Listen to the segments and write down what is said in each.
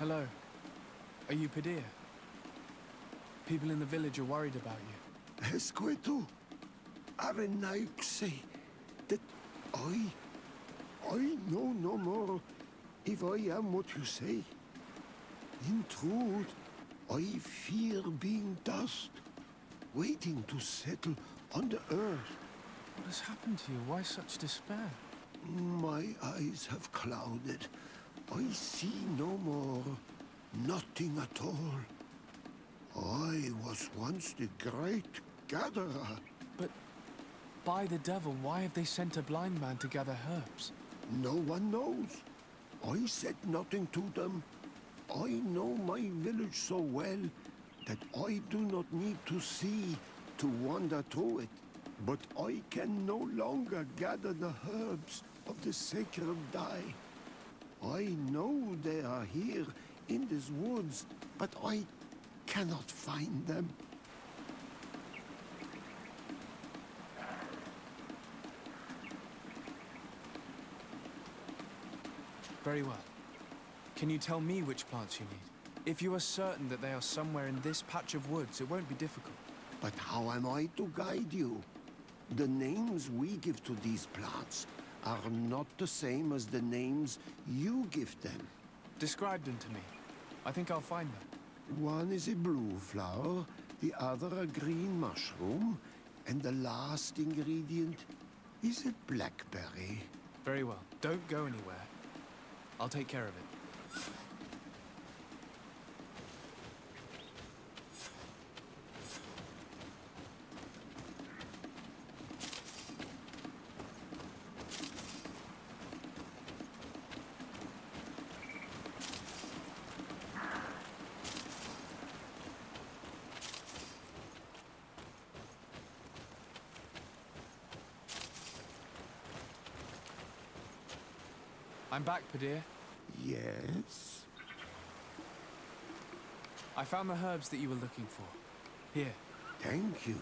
Hello. Are you Padir? People in the village are worried about you. Esqueto, Arenaixi, that I know no more if I am what you say. In truth, I fear being dust, waiting to settle on the earth. What has happened to you? Why such despair? My eyes have clouded. I see no more, nothing at all. I was once the great gatherer. But by the devil, why have they sent a blind man to gather herbs? No one knows. I said nothing to them. I know my village so well that I do not need to see to wander through it. But I can no longer gather the herbs of the sacred dye. I know they are here in these woods, but I cannot find them. Very well. Can you tell me which plants you need? If you are certain that they are somewhere in this patch of woods, it won't be difficult. But how am I to guide you? The names we give to these plants are not the same as the names you give them. Describe them to me. I think I'll find them. One is a blue flower, the other a green mushroom, and the last ingredient is a blackberry. Very well. Don't go anywhere. I'll take care of it. I'm back, Padir. Yes? I found the herbs that you were looking for. Here. Thank you.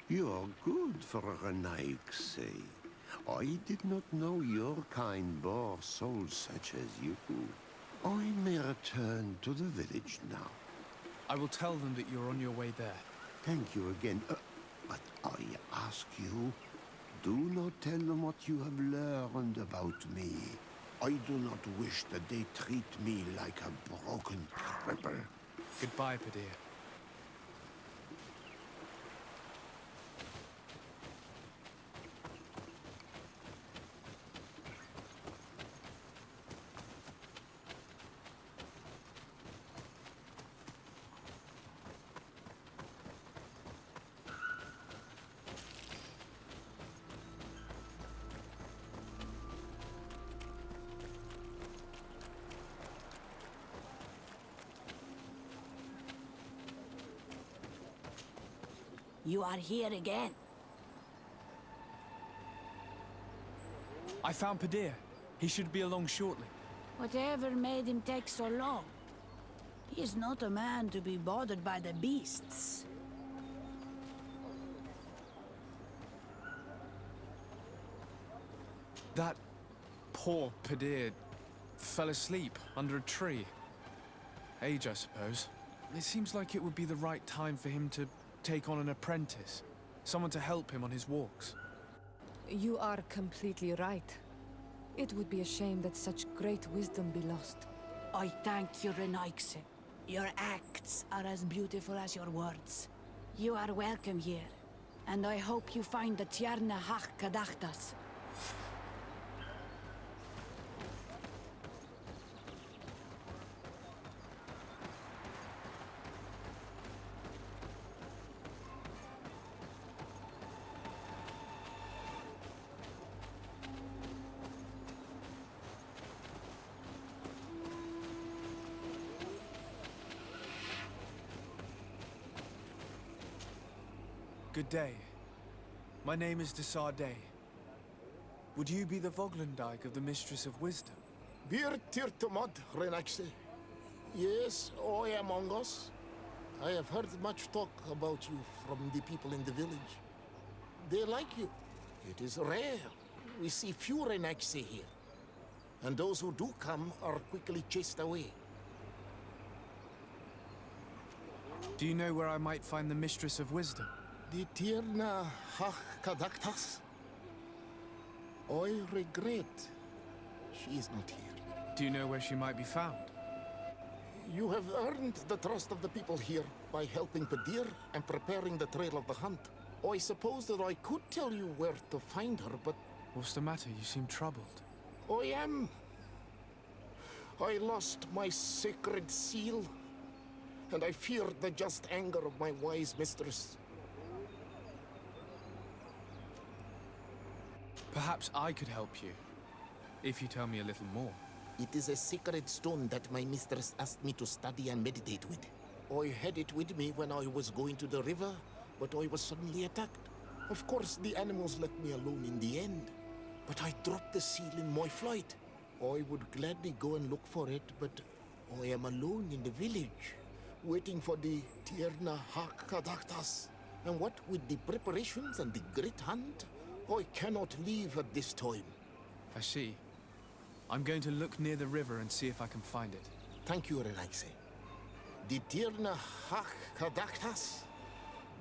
You're good for a Renaixi. I did not know your kind bore souls such as you. I may return to the village now. I will tell them that you're on your way there. Thank you again. But I ask you, do not tell them what you have learned about me. I do not wish that they treat me like a broken cripple. Goodbye, Padir. You are here again. I found Padir. He should be along shortly. Whatever made him take so long? He is not a man to be bothered by the beasts. That poor Padir fell asleep under a tree. Age, I suppose. It seems like it would be the right time for him to take on an apprentice. Someone to help him on his walks. You are completely right. It would be a shame that such great wisdom be lost. I thank you, Renaixi. Your acts are as beautiful as your words. You are welcome here, and I hope you find the Tierna Hach Kadachtas. Good day. My name is Desardet. Would you be the Voglendyke of the Mistress of Wisdom? Bir tirtumad, Renaixi. Yes, I am among us. I have heard much talk about you from the people in the village. They like you. It is rare. We see few Renaixi here. And those who do come are quickly chased away. Do you know where I might find the Mistress of Wisdom? The Tierna Hach Kadaktas. I regret she is not here. Do you know where she might be found? You have earned the trust of the people here by helping Padir and preparing the trail of the hunt. I suppose that I could tell you where to find her, but What's the matter? You seem troubled. I am. I lost my sacred seal, and I fear the just anger of my wise mistress. Perhaps I could help you, if you tell me a little more. It is a sacred stone that my mistress asked me to study and meditate with. I had it with me when I was going to the river, but I was suddenly attacked. Of course, the animals left me alone in the end, but I dropped the seal in my flight. I would gladly go and look for it, but I am alone in the village, waiting for the Tierna Hakadaktas. And what with the preparations and the great hunt, I cannot leave at this time. I see. I'm going to look near the river and see if I can find it. Thank you, Renaxe. The Tierna Hakadaktas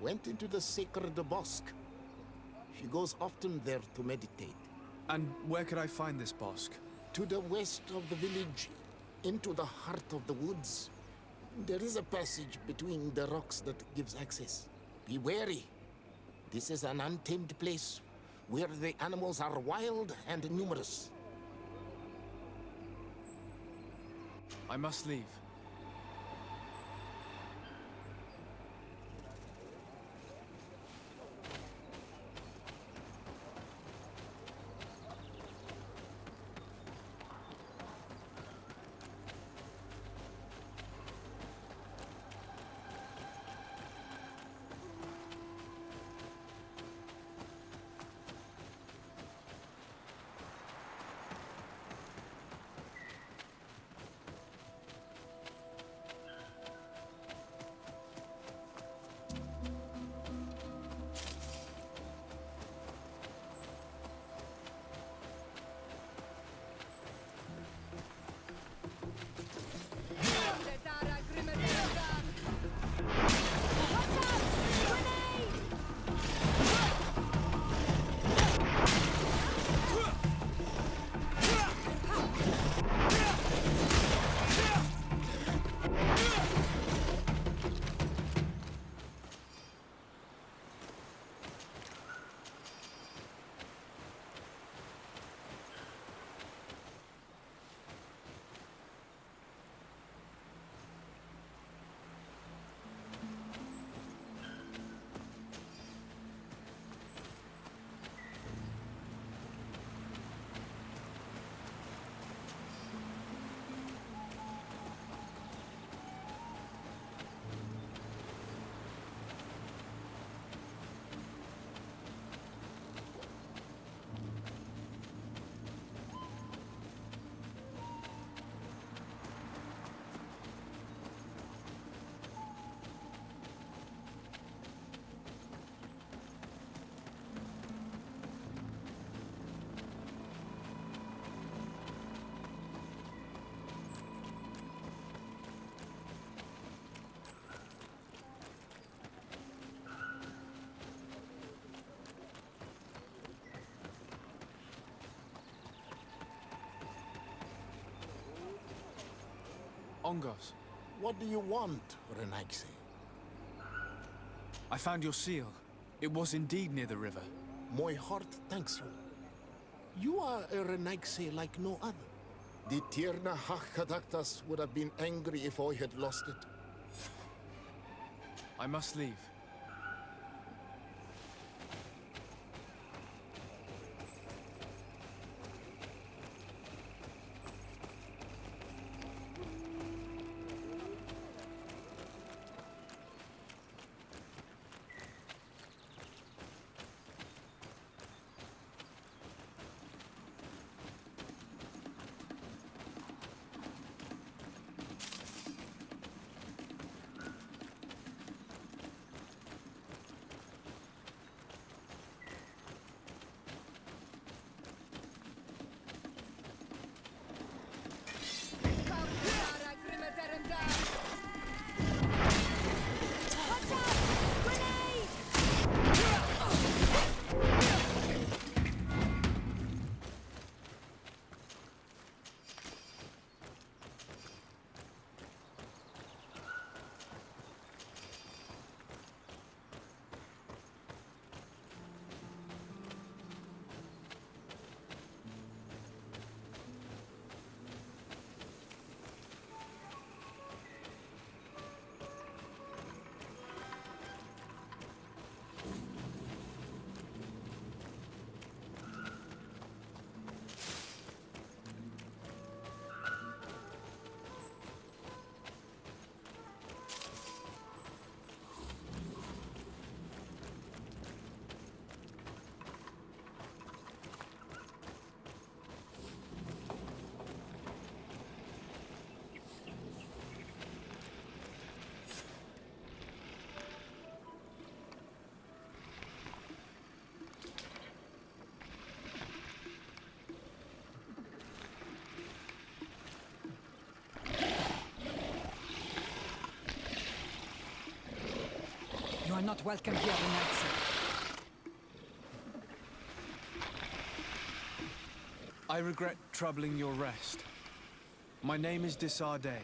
went into the sacred bosque. She goes often there to meditate. And where could I find this bosque? To the west of the village, into the heart of the woods. There is a passage between the rocks that gives access. Be wary. This is an untamed place where the animals are wild and numerous. I must leave. Ongos, What do you want, Renaxe? I found your seal. It was indeed near the river. My heart thanks you. You are a Renaxe like no other. The Tierna Hakadaktas would have been angry if I had lost it. I must leave. not welcome here in Naxxi. I regret troubling your rest. My name is Disarday.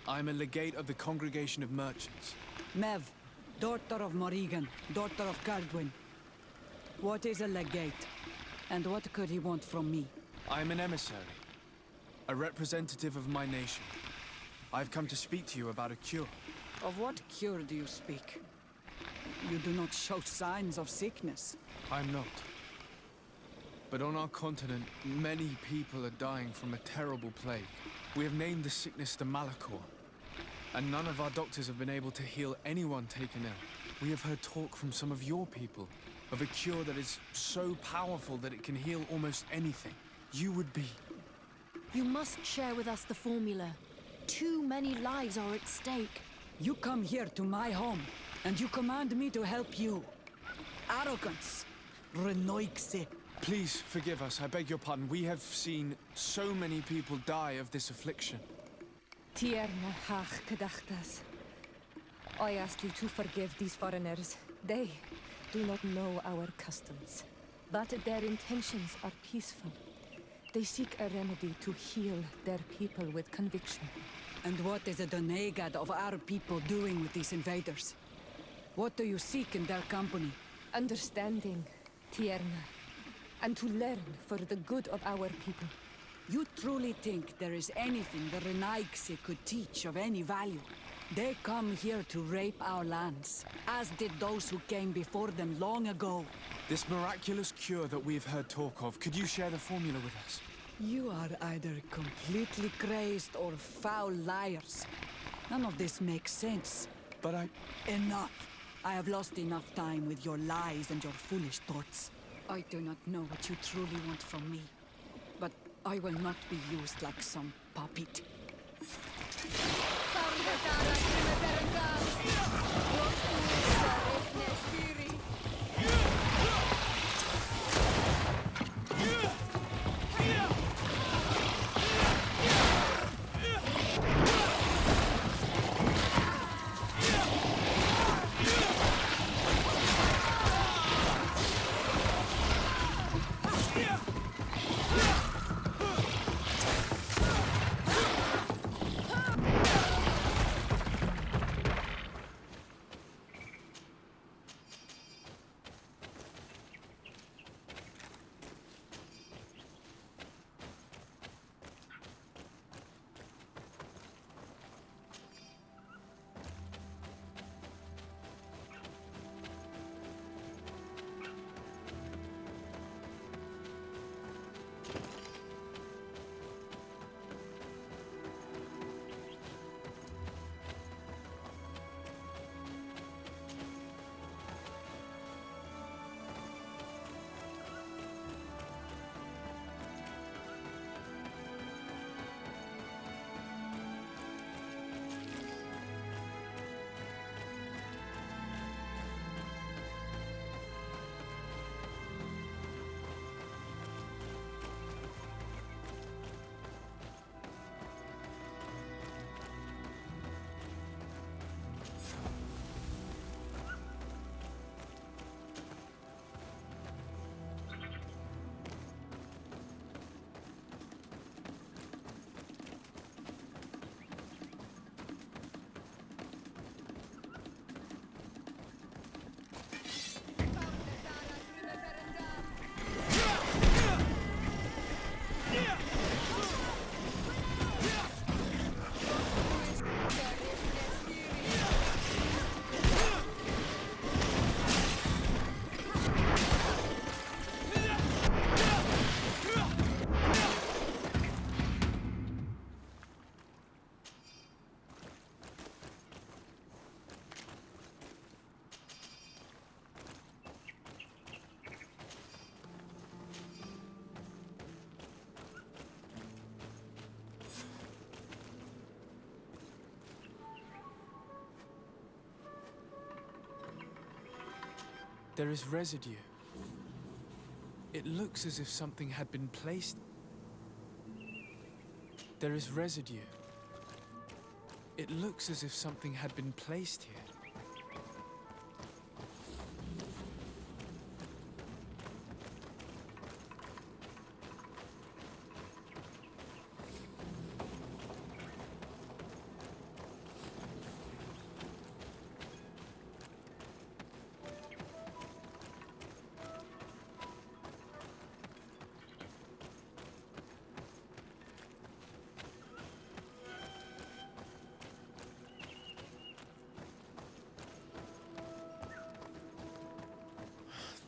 I am a legate of the Congregation of Merchants. Miev, daughter of Morrigan, daughter of Cargwin. What is a legate? And what could he want from me? I am an emissary, a representative of my nation. I've come to speak to you about a cure. Of what cure do you speak? You do not show signs of sickness. I'm not. But on our continent, many people are dying from a terrible plague. We have named the sickness the Malachor, and none of our doctors have been able to heal anyone taken ill. We have heard talk from some of your people of a cure that is so powerful that it can heal almost anything. You would be... You must share with us the formula. Too many lives are at stake. You come here to my home, and you command me to help you. Arrogance. Renoixe. Please forgive us, I beg your pardon. We have seen so many people die of this affliction. Tierna hach kadachtas. I ask you to forgive these foreigners. They do not know our customs, but their intentions are peaceful. They seek a remedy to heal their people with conviction. And what is the Donegad of our people doing with these invaders? What do you seek in their company? Understanding, Tierna, and to learn for the good of our people. You truly think there is anything the Renaixe could teach of any value? They come here to rape our lands, as did those who came before them long ago. This miraculous cure that we've heard talk of, could you share the formula with us? You are either completely crazed or foul liars. None of this makes sense. But Enough! I have lost enough time with your lies and your foolish thoughts. I do not know what you truly want from me, but I will not be used like some puppet. There is residue. It looks as if something had been placed. There is residue. It looks as if something had been placed here.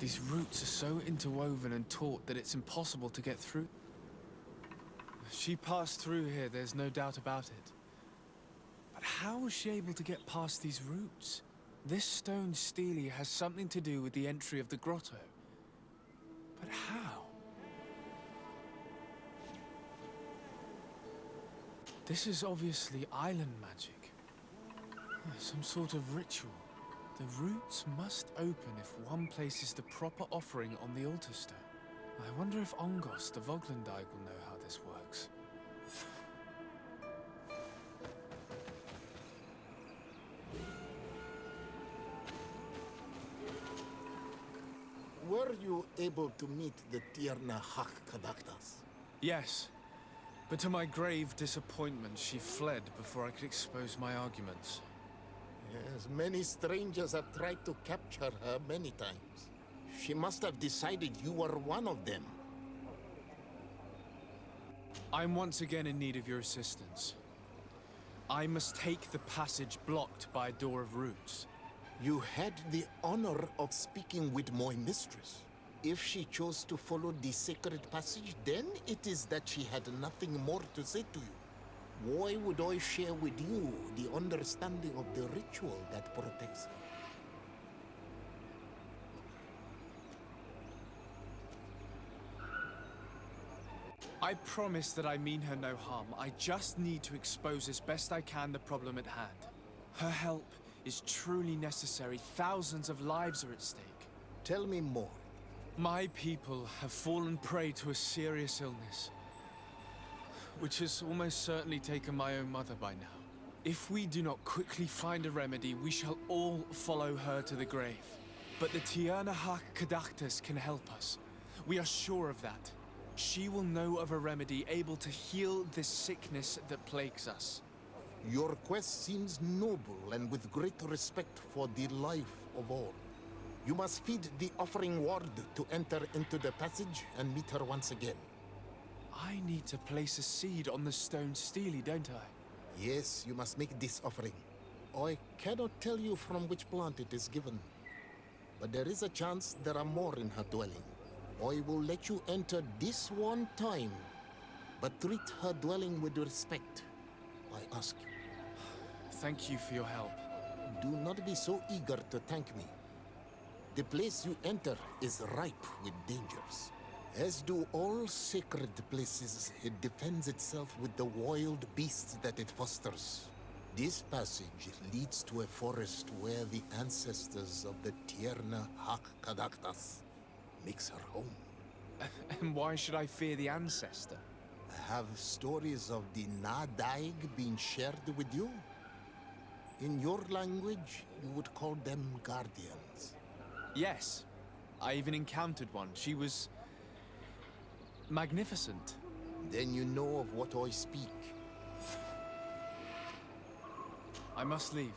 These roots are so interwoven and taut that it's impossible to get through. She passed through here, there's no doubt about it. But how was she able to get past these roots? This stone stele has something to do with the entry of the grotto. But how? This is obviously island magic. Some sort of ritual. The roots must open if one places the proper offering on the altar stone. I wonder if Ongos, the Voglendike, will know how this works. Were you able to meet the Tierna Hak-Kadaktas? Yes, but to my grave disappointment, she fled before I could expose my arguments. Yes, many strangers have tried to capture her many times. She must have decided you were one of them. I'm once again in need of your assistance. I must take the passage blocked by a door of roots. You had the honor of speaking with my mistress. If she chose to follow the sacred passage, then it is that she had nothing more to say to you. Why would I share with you the understanding of the ritual that protects her? I promise that I mean her no harm. I just need to expose as best I can the problem at hand. Her help is truly necessary. Thousands of lives are at stake. Tell me more. My people have fallen prey to a serious illness, which has almost certainly taken my own mother by now. If we do not quickly find a remedy, we shall all follow her to the grave. But the Tierna Hak-Kadaktas can help us. We are sure of that. She will know of a remedy able to heal this sickness that plagues us. Your quest seems noble and with great respect for the life of all. You must feed the offering ward to enter into the passage and meet her once again. I need to place a seed on the stone stele, don't I? Yes, you must make this offering. I cannot tell you from which plant it is given, but there is a chance there are more in her dwelling. I will let you enter this one time, but treat her dwelling with respect, I ask you. Thank you for your help. Do not be so eager to thank me. The place you enter is ripe with dangers. As do all sacred places, it defends itself with the wild beasts that it fosters. This passage leads to a forest where the ancestors of the Tierna Hak-Kadaktas makes her home. And why should I fear the ancestor? Have stories of the Nadaig been shared with you? In your language, you would call them guardians. Yes. I even encountered one. She was magnificent. Then you know of what I speak. I must leave.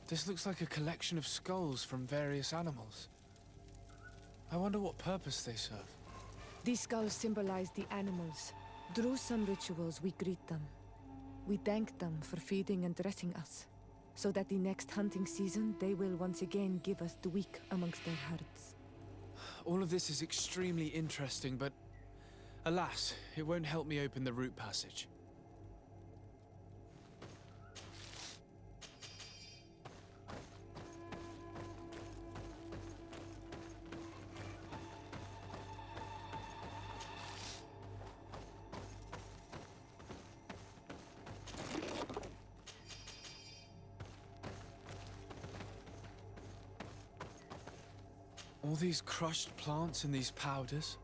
This looks like a collection of skulls from various animals. I wonder what purpose they serve. These skulls symbolize the animals. Through some rituals, we greet them. We thank them for feeding and dressing us, so that the next hunting season, they will once again give us the weak amongst their herds. All of this is extremely interesting, but alas, it won't help me open the root passage. All these crushed plants and these powders.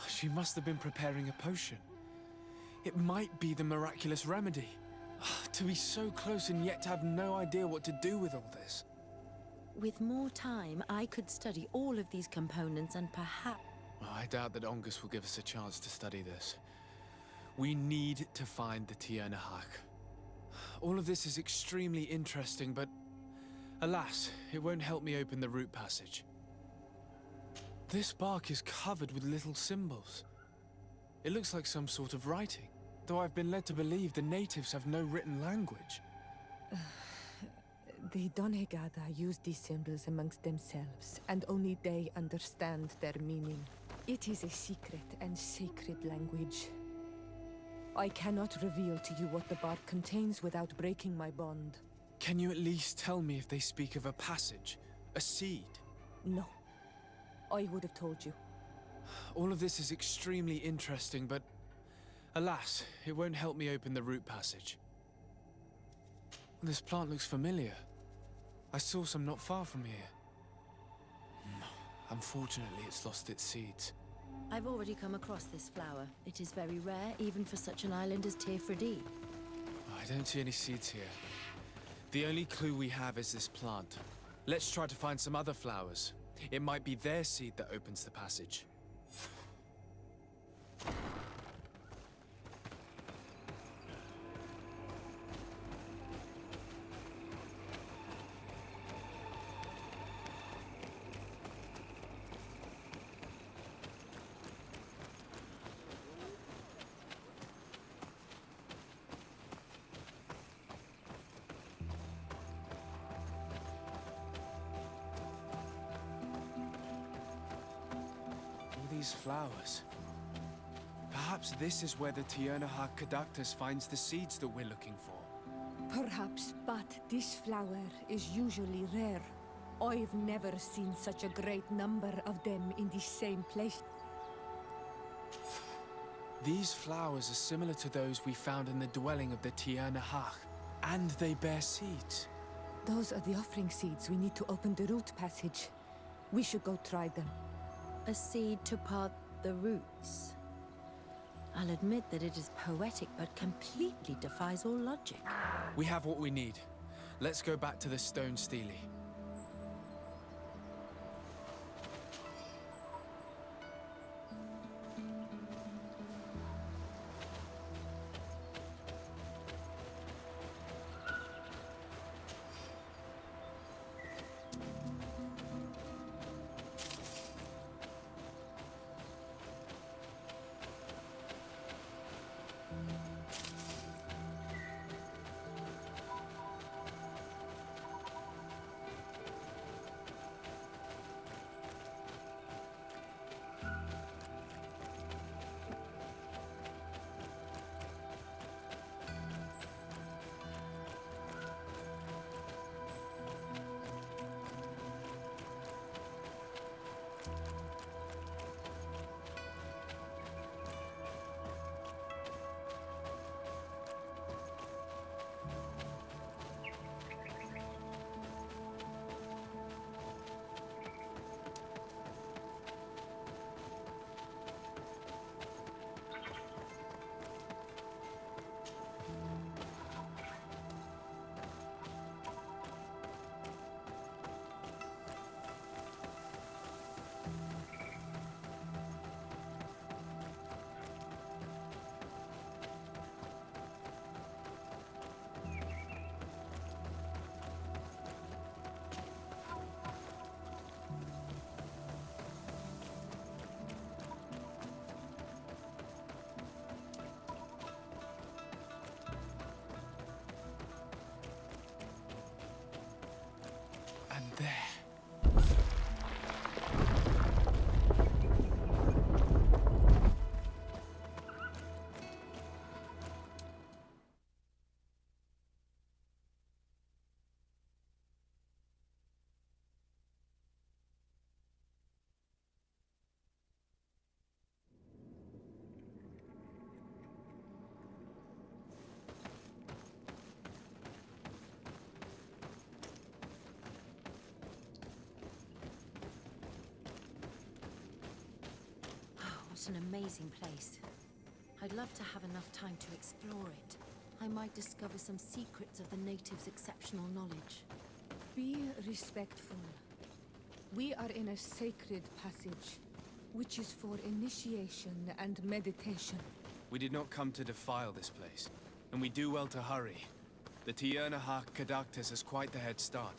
She must have been preparing a potion. It might be the miraculous remedy. To be so close and yet to have no idea what to do with all this. With more time, I could study all of these components and perhaps... I doubt that Ongus will give us a chance to study this. We need to find the Tierna Hak. All of this is extremely interesting, but alas, it won't help me open the root passage. This bark is covered with little symbols. It looks like some sort of writing, though I've been led to believe the natives have no written language. The Donegada use these symbols amongst themselves, and only they understand their meaning. It is a secret and sacred language. I cannot reveal to you what the bark contains without breaking my bond. Can you at least tell me if they speak of a passage? A seed? No. I would have told you. All of this is extremely interesting, but alas, it won't help me open the root passage. This plant looks familiar. I saw some not far from here. Unfortunately, it's lost its seeds. I've already come across this flower. It is very rare, even for such an island as Teofredi. I don't see any seeds here. The only clue we have is this plant. Let's try to find some other flowers. It might be their seed that opens the passage. These flowers. Perhaps this is where the Tiernahak Caductus finds the seeds that we're looking for. Perhaps, but this flower is usually rare. I've never seen such a great number of them in the same place. These flowers are similar to those we found in the dwelling of the Tiernahak, and they bear seeds. Those are the offering seeds we need to open the root passage. We should go try them. A seed to part the roots. I'll admit that it is poetic, but completely defies all logic. We have what we need. Let's go back to the stone stele. And there. What an amazing place. I'd love to have enough time to explore it. I might discover some secrets of the natives' exceptional knowledge. Be respectful. We are in a sacred passage, which is for initiation and meditation. We did not come to defile this place, and we do well to hurry. The Tiernahak Caductus has quite the head start.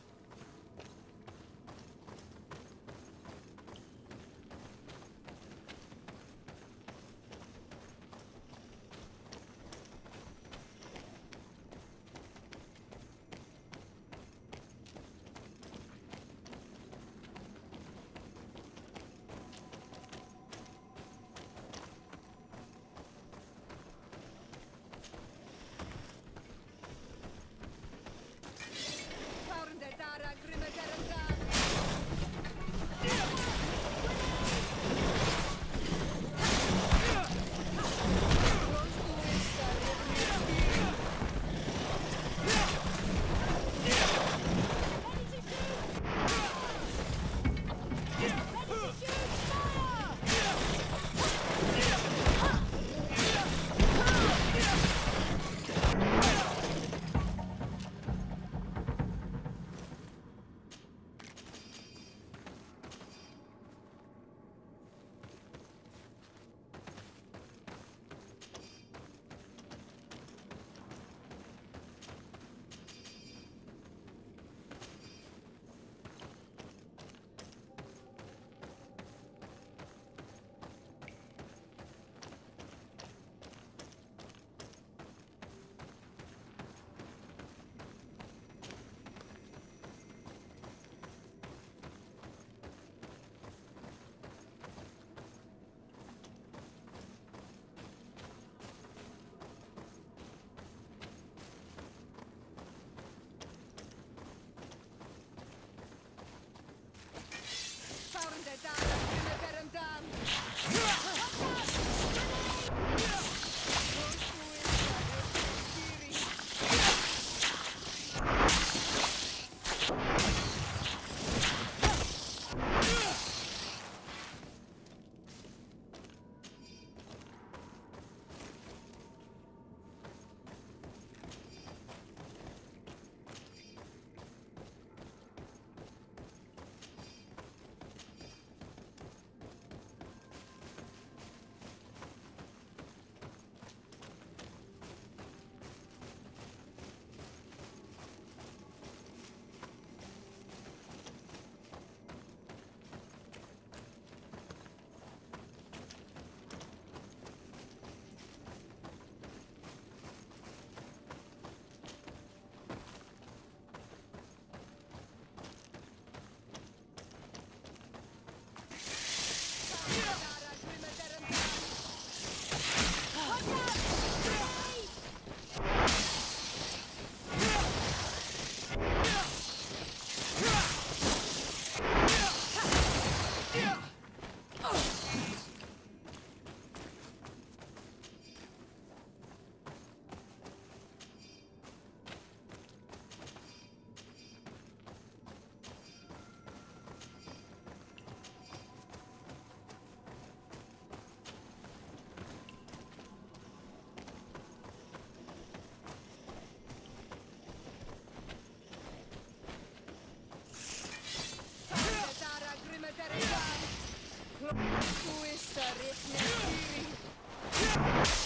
Mut Nefiri.